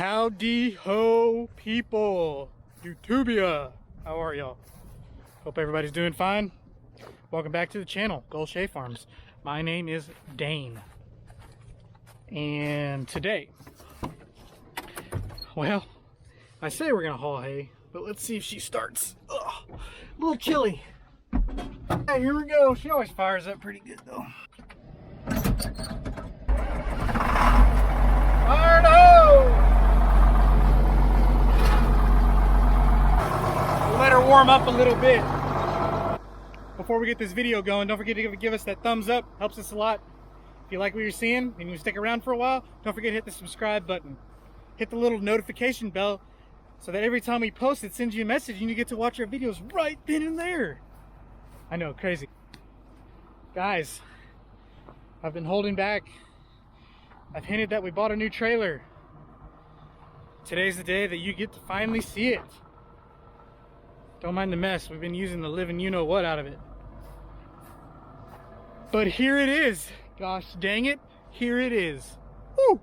Howdy ho, people. YouTubia. How are y'all? Hope everybody's doing fine. Welcome back to the channel, Gold Shea Farms. My name is Dane. And today, well, I say we're gonna haul hay, but let's see if she starts. Ugh, a little chilly. Hey, here we go. She always fires up pretty good though. Fire ho! Let her warm up a little bit. Before we get this video going, don't forget to give us that thumbs up. Helps us a lot. If you like what you're seeing and you stick around for a while, don't forget to hit the subscribe button. Hit the little notification bell so that every time we post it sends you a message and you get to watch our videos right then and there. I know, crazy. Guys, I've been holding back. I've hinted that we bought a new trailer. Today's the day that you get to finally see it. Don't mind the mess. We've been using the living you-know-what out of it. But here it is. Gosh dang it. Here it is. Woo!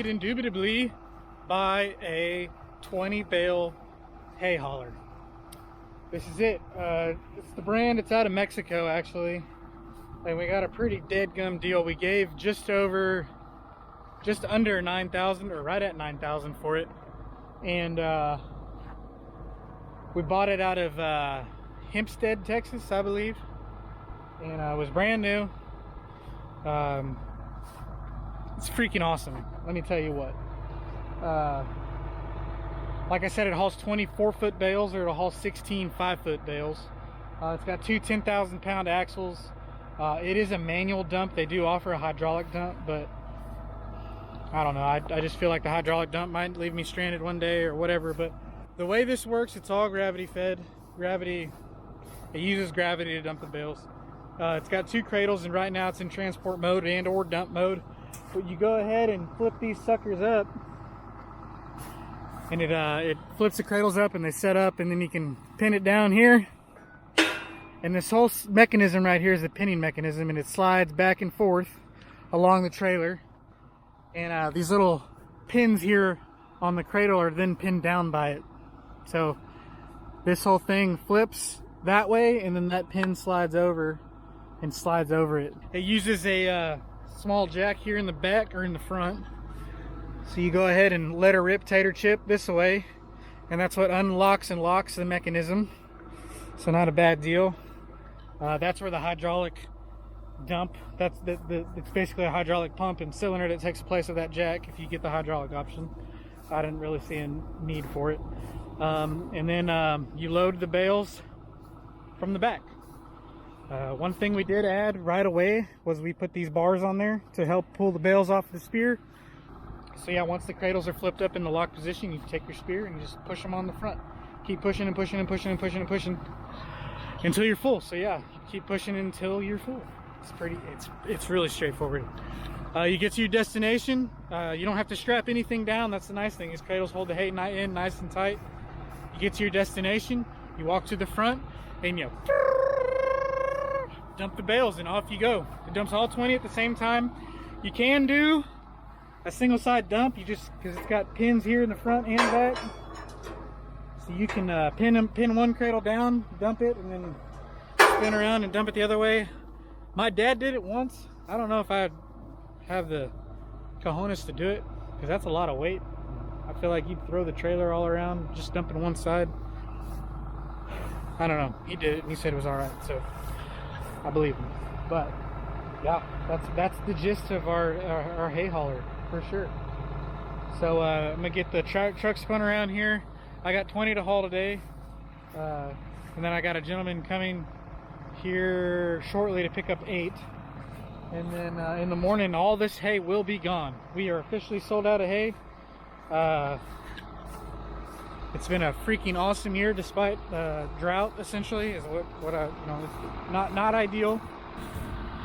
Indubitably buy a 20 bale hay hauler. This is it. It's the brand. It's out of Mexico actually, and we got a pretty dead-gum deal. We gave just under 9,000 or right at 9,000 for it, and we bought it out of Hempstead, Texas, I believe, and it was brand new. It's freaking awesome. Let me tell you what. Like I said, it hauls 24-foot bales, or it'll haul 16 5-foot bales. It's got two 10,000-pound axles. It is a manual dump. They do offer a hydraulic dump, but I don't know. I just feel like the hydraulic dump might leave me stranded one day or whatever. But the way this works, it's all gravity fed. It uses gravity to dump the bales. It's got two cradles, and right now it's in transport mode and or dump mode. But you go ahead and flip these suckers up, and it flips the cradles up and they set up, and then you can pin it down here, and this whole mechanism right here is the pinning mechanism, and it slides back and forth along the trailer, and these little pins here on the cradle are then pinned down by it. So this whole thing flips that way, and then that pin slides over and slides over it. It uses a small jack here in the back or in the front, so you go ahead and let her rip tater chip this way, and that's what unlocks and locks the mechanism. So not a bad deal. That's where the hydraulic dump, it's basically a hydraulic pump and cylinder that takes the place of that jack if you get the hydraulic option. I didn't really see a need for it. And then you load the bales from the back. One thing we did add right away was we put these bars on there to help pull the bales off the spear. So yeah, once the cradles are flipped up in the lock position, you take your spear and you just push them on the front. Keep pushing and pushing and pushing and pushing and pushing until you're full. So yeah, keep pushing until you're full. It's really straightforward. You get to your destination. You don't have to strap anything down. That's the nice thing. These cradles hold the hay in nice and tight. You get to your destination, you walk to the front, and you dump the bales, and off you go. It dumps all 20 at the same time. You can do a single side dump, because it's got pins here in the front and back, so you can pin one cradle down, dump it, and then spin around and dump it the other way. My dad did it once. I don't know if I have the cojones to do it, because that's a lot of weight. I feel like you'd throw the trailer all around just dumping one side. I don't know. He did it and he said it was all right, so I believe him. But yeah, that's the gist of our hay hauler for sure. So I'm gonna get the truck spun around here. I got 20 to haul today, and then I got a gentleman coming here shortly to pick up 8, and then in the morning all this hay will be gone. We are officially sold out of hay. It's been a freaking awesome year despite drought. Essentially, is what I, you know, it's not ideal.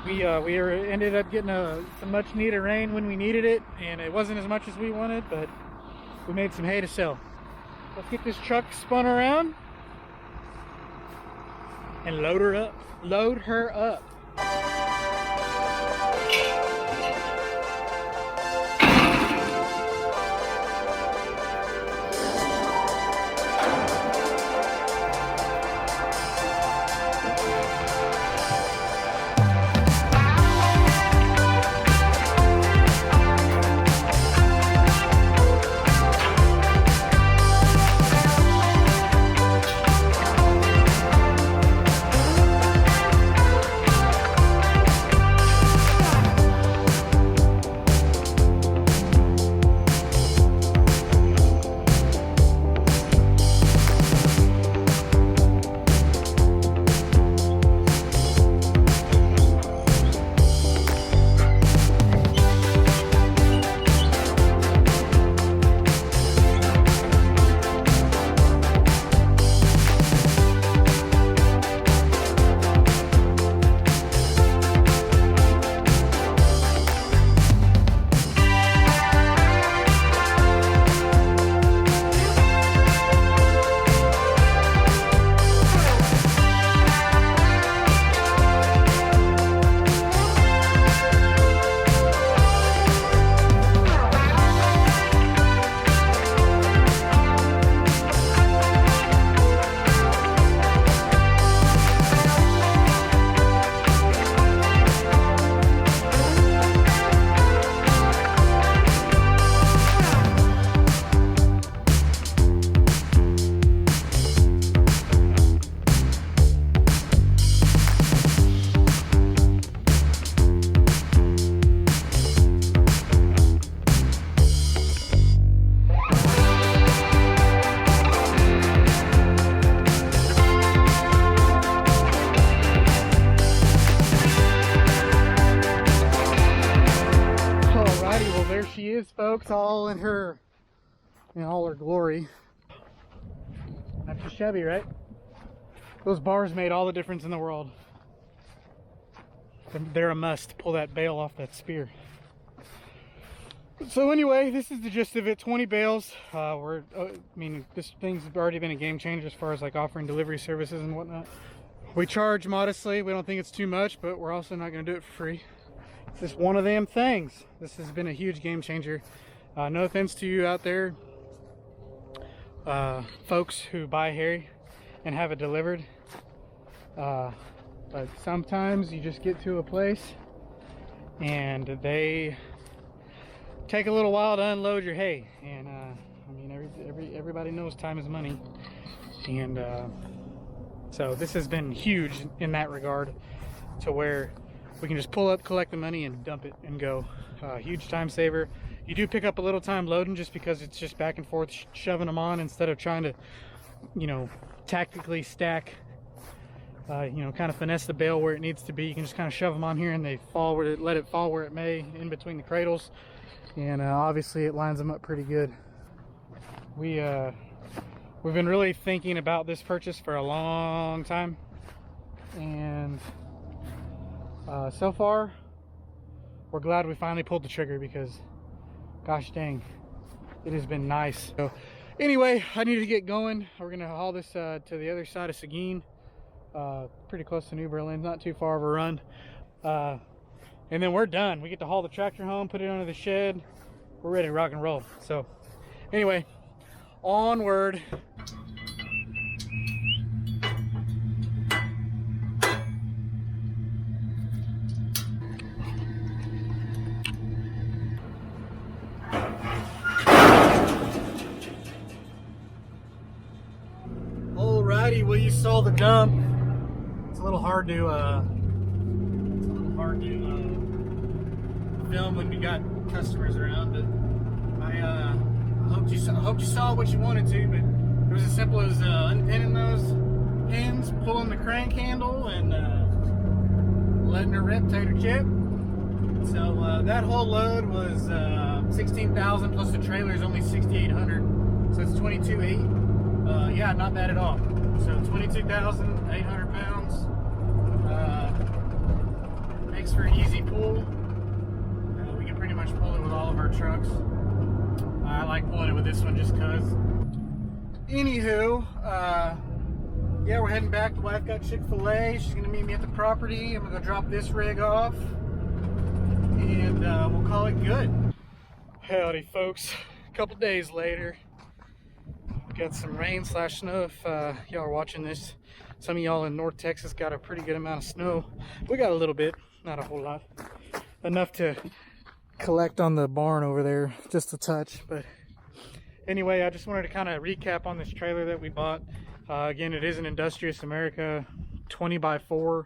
We ended up getting some much needed rain when we needed it, and it wasn't as much as we wanted, but we made some hay to sell. Let's get this truck spun around and load her up. Load her up. She is, folks, all in her, in all her glory. Not too shabby, right? Those bars made all the difference in the world. They're a must. Pull that bale off that spear. So anyway, this is the gist of it. 20 bales. I mean, this thing's already been a game changer as far as like offering delivery services and whatnot. We charge modestly. We don't think it's too much, but we're also not going to do it for free. It's just one of them things. This has been a huge game changer. No offense to you out there, folks who buy hay and have it delivered. But sometimes you just get to a place and they take a little while to unload your hay. And I mean, everybody knows time is money. And so this has been huge in that regard, to where we can just pull up, collect the money, and dump it and go. Huge time saver. You do pick up a little time loading just because it's just back and forth shoving them on instead of trying to, you know, tactically stack, you know, kind of finesse the bale where it needs to be. You can just kind of shove them on here and they fall where let it fall where it may, in between the cradles. And obviously it lines them up pretty good. We've been really thinking about this purchase for a long time, and so far we're glad we finally pulled the trigger, because gosh dang, it has been nice. So anyway, I need to get going. We're gonna haul this to the other side of Seguin, pretty close to New Berlin, not too far of a run, and then we're done. We get to haul the tractor home, put it under the shed. We're ready to rock and roll. So anyway, onward. Alrighty, well, you saw the dump. It's a little hard to film when we got customers around, but I hope you saw what you wanted to. But it was as simple as unpinning those pins, pulling the crank handle, and letting her rip, tater chip. So that whole load was 16,000 plus the trailer is only 6,800, so it's 22,800. Yeah, not bad at all. So 22,800 pounds. Makes for an easy pull. We can pretty much pull it with all of our trucks. I like pulling it with this one just because. Anywho, yeah, we're heading back. The wife got Chick-fil-A. She's going to meet me at the property. I'm going to go drop this rig off. And we'll call it good. Howdy, folks. A couple days later. Got some rain / snow. If y'all are watching this, some of y'all in North Texas got a pretty good amount of snow. We got a little bit, not a whole lot. Enough to collect on the barn over there, just a touch. But anyway, I just wanted to kind of recap on this trailer that we bought. Again, it is an Industrious America 20x4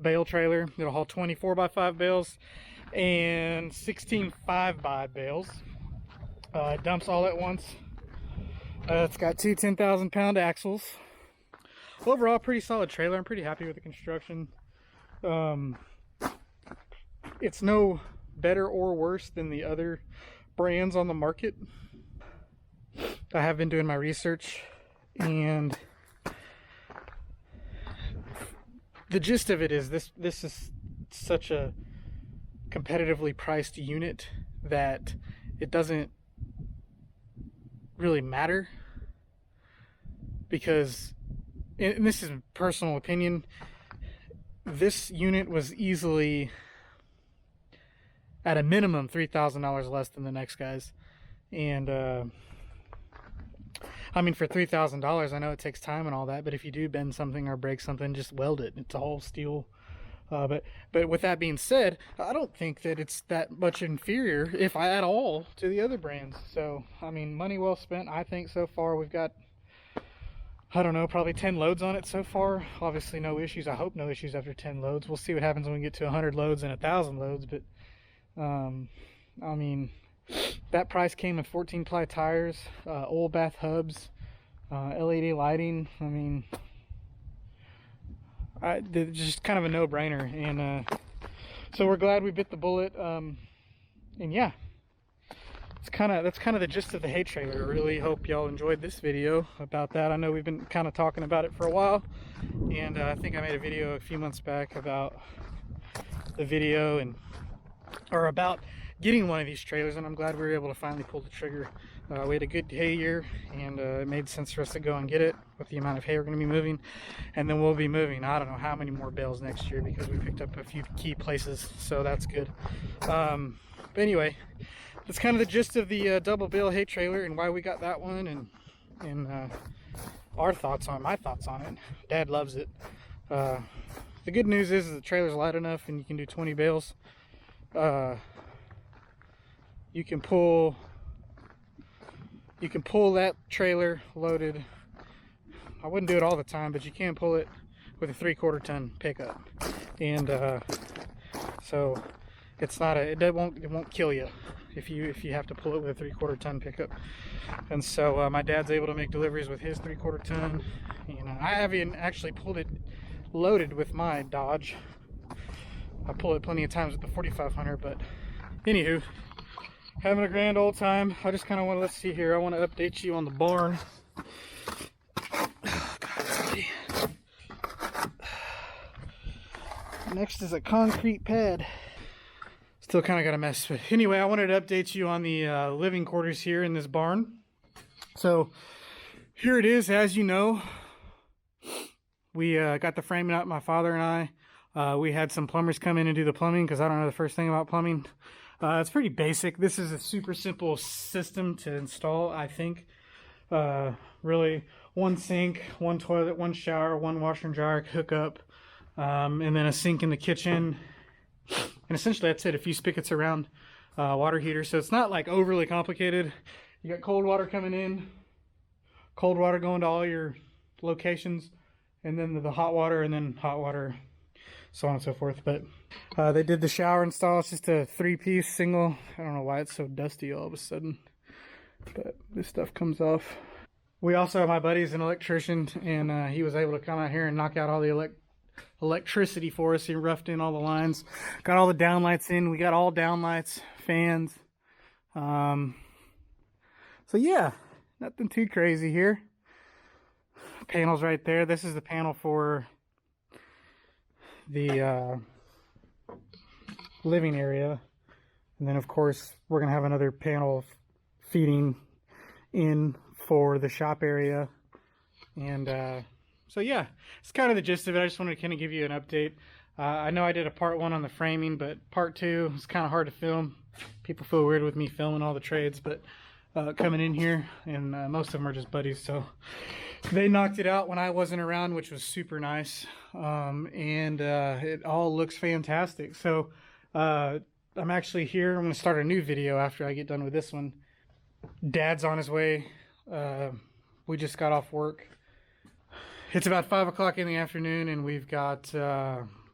bale trailer. It'll haul 24x5 bales and 16 5x bales. It dumps all at once. It's got two 10,000 pound axles. Overall, pretty solid trailer. I'm pretty happy with the construction. It's no better or worse than the other brands on the market. I have been doing my research, and the gist of it is this is such a competitively priced unit that it doesn't really matter, because, and this is personal opinion, this unit was easily at a minimum $3,000 less than the next guys. And I mean, for $3,000, I know it takes time and all that, but if you do bend something or break something, just weld it. It's all steel. But with that being said, I don't think that it's that much inferior, if at all, to the other brands. So, I mean, money well spent, I think, so far. We've got, I don't know, probably 10 loads on it so far. Obviously, no issues. I hope no issues after 10 loads. We'll see what happens when we get to 100 loads and 1,000 loads. But, I mean, that price came with 14-ply tires, oil bath hubs, LED lighting. I mean, just kind of a no-brainer. And so we're glad we bit the bullet. And yeah, that's kind of the gist of the hay trailer. I really hope y'all enjoyed this video about that. I know we've been kind of talking about it for a while, and I think I made a video a few months back about the video or about getting one of these trailers, and I'm glad we were able to finally pull the trigger. We had a good hay year, and it made sense for us to go and get it with the amount of hay we're going to be moving. And then we'll be moving, I don't know how many more bales next year, because we picked up a few key places, so that's good. But anyway, that's kind of the gist of the double bale hay trailer and why we got that one, and my thoughts on it. Dad loves it. The good news is the trailer's light enough and you can do 20 bales. You can pull that trailer loaded. I wouldn't do it all the time, but you can pull it with a 3/4 ton pickup, and so it's not it won't kill you if you have to pull it with a 3/4 ton pickup. And so my dad's able to make deliveries with his 3/4 ton. You know, I haven't actually pulled it loaded with my Dodge. I pull it plenty of times with the 4500, but anywho, having a grand old time. I just kind of want to, let's see here, I want to update you on the barn. Oh, God, sorry. Next is a concrete pad. Still kind of got a mess, but anyway, I wanted to update you on the living quarters here in this barn. So here it is. As you know, we got the framing up, my father and I. We had some plumbers come in and do the plumbing, because I don't know the first thing about plumbing. It's pretty basic. This is a super simple system to install, I think. Really, one sink, one toilet, one shower, one washer and dryer hookup, and then a sink in the kitchen. And essentially that's it. A few spigots around, water heater. So it's not like overly complicated. You got cold water coming in, cold water going to all your locations, and then the hot water, and then hot water, so on and so forth. But they did the shower install. It's just a 3-piece single. I don't know why it's so dusty all of a sudden, but this stuff comes off. We also, my buddy's an electrician, and he was able to come out here and knock out all the electricity for us. He roughed in all the lines, got all the downlights in. We got all downlights, fans. So yeah, nothing too crazy here. panels right there. This is the panel for the living area. And then of course we're gonna have another panel feeding in for the shop area. And so yeah, it's kind of the gist of it. I just wanted to kind of give you an update. I know I did a part 1 on the framing, but part 2 is kind of hard to film. People feel weird with me filming all the trades, but coming in here, and most of them are just buddies, so they knocked it out when I wasn't around, which was super nice. And it all looks fantastic. So I'm actually here. I'm going to start a new video after I get done with this one. Dad's on his way. We just got off work. It's about 5 o'clock in the afternoon, and we've got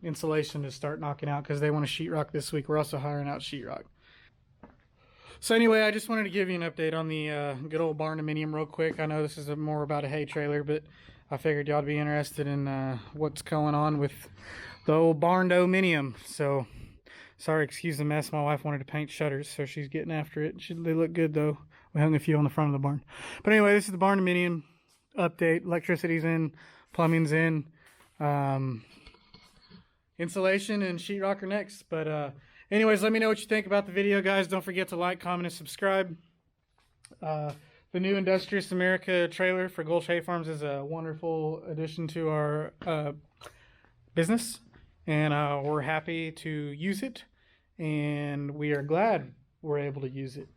insulation to start knocking out because they want to sheetrock this week. We're also hiring out sheetrock. So anyway, I just wanted to give you an update on the good old Barndominium real quick. I know this is more about a hay trailer, but I figured y'all would be interested in what's going on with the old Barndominium. So, sorry, excuse the mess. My wife wanted to paint shutters, so she's getting after it. They look good, though. We hung a few on the front of the barn. But anyway, this is the Barndominium update. Electricity's in, plumbing's in, insulation and sheetrock are next. But anyways, let me know what you think about the video, guys. Don't forget to like, comment, and subscribe. The new Industrious America trailer for Gulch Hay Farms is a wonderful addition to our business, and we're happy to use it, and we are glad we're able to use it.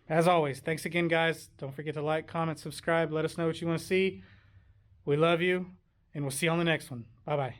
As always, thanks again, guys. Don't forget to like, comment, subscribe. Let us know what you want to see. We love you, and we'll see you on the next one. Bye-bye.